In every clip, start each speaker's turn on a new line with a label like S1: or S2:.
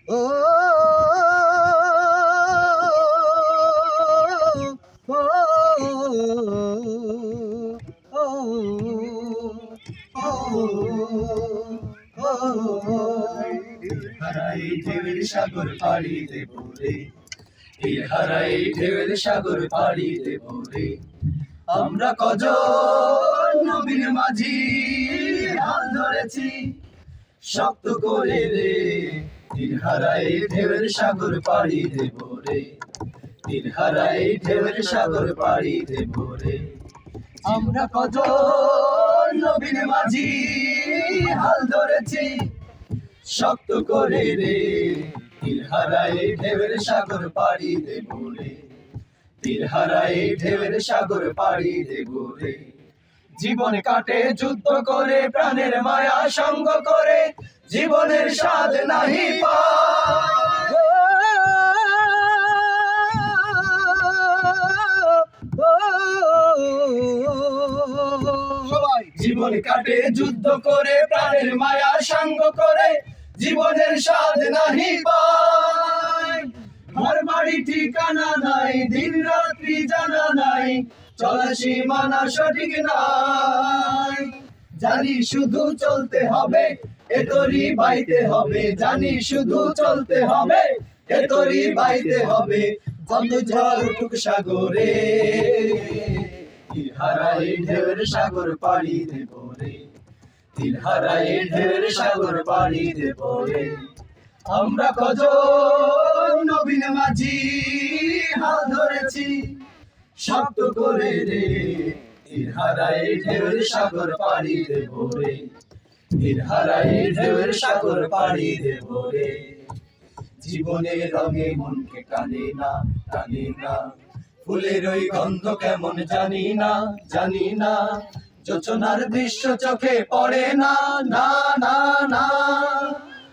S1: ও ও
S2: হারাই ঢেউয়ের সাগর পাড়ি দেব রে, হারাই ঢেউয়ের সাগর পাড়ি দেব রে। আমরা কজন নবীন মাঝি হাল ধরেছি শক্ত করে রে, হারাই ঢেউয়ের সাগর পাড়ি দেব রে, হারাই ঢেউয়ের সাগর পাড়ি দেব রে। আমরা কজন নবীন মাঝি হাল ধরেছি শক্ত করে রে, হারাই ঢেউয়ের সাগর পাড়ি দেব রে, হারাই ঢেউয়ের সাগর পাড়ি দেব রে। জীবন কাটে যুদ্ধ করে, প্রাণের মায়া সঙ্গ করে, জীবনের স্বাদ নাহি পায়। জীবন কাটে যুদ্ধ করে, প্রাণের মায়া সঙ্গ করে, জীবনের স্বাদ নাহি পায়। ঘর বাড়ি ঠিকানা নাই, দিন রাত্রি জানা নাই, চলা সীমানা সঠিক নাই। জানি শুধু চলতে হবে, এ তরি বাইতে হবে, জানি শুধু চলতে হবে, এ তরি বাইতে হবে। যত ঝড় উঠুক সাগরে, হারাই ঢেউয়ের সাগর পাড়ি দেব রে, হারাই ঢেউয়ের সাগর পাড়ি দেব রে। আমরা কজন নবীন মাঝি হাল ধরেছি শক্ত করে রে, হারাই ঢেউয়ের সাগর পাড়ি দেব রে, হারাই ঢেউয়ের সাগর পাড়ি দেব রে। জীবনের রঙে মনকে টানে না, টানে না, ফুলের ওই গন্ধ কেমন জানি না, জানি না, যোচনার দৃশ্য চোখে পড়ে না, না না না,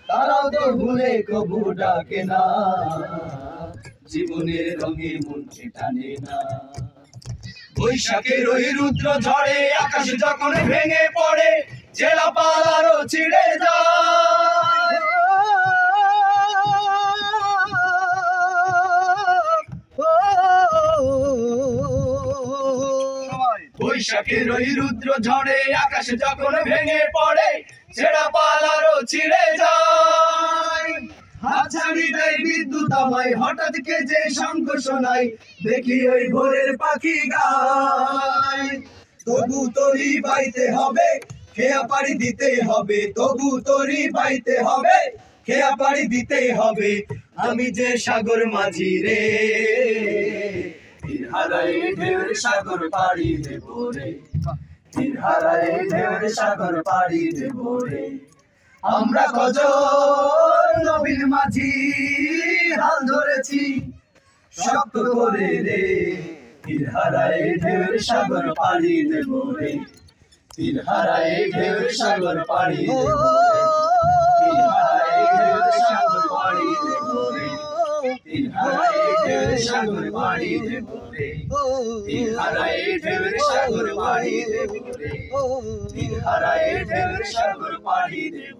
S2: তারাও তো ভুলে কবু ডাকে না, জীবনের রঙে মনকে টানে না। বৈশাখের ওই রুদ্র ঝড়ে আকাশ যখন ভেঙে পড়ে, জেলা পালারও ছিঁড়ে যায়। বৈশাখের ওই রুদ্র ঝড়ে আকাশ যখন ভেঙে পড়ে, ছেঁড়া পালারও ছিঁড়ে যায়। হাত ছাড়ি দেয় বিদ্যুৎ আমায়, হঠাৎ কে যে শঙ্খ শোনাই, দেখি ওই ভোরের পাখি গায়। তবু তরি বাইতে হবে, খেয়া পাড়ি দিতে হবে, তবু তরি বাইতে হবে, খেয়া পাড়ি দিতে হবে। আমি যে সাগর মাঝি রে, হারাই ঢেউয়ের সাগর পাড়ি দেব রে, হারাই ঢেউয়ের সাগর পাড়ি দেব রে। আমরা কজন নবীন মাঝি হাল ধরেছি শক্ত করে রে, হারাই ঢেউয়ের সাগর পাড়ি দেব রে, হারাই ঢেউয়ের সাগর পাড়ি দেব রে, হারাই ঢেউয়ের সাগর পাড়ি দেব রে, হারাই ঢেউয়ের সাগর পাড়ি দেব রে, হারাই ঢেউয়ের সাগর পাড়ি দেব রে, হারাই ঢেউয়ের সাগর পাড়ি দেব।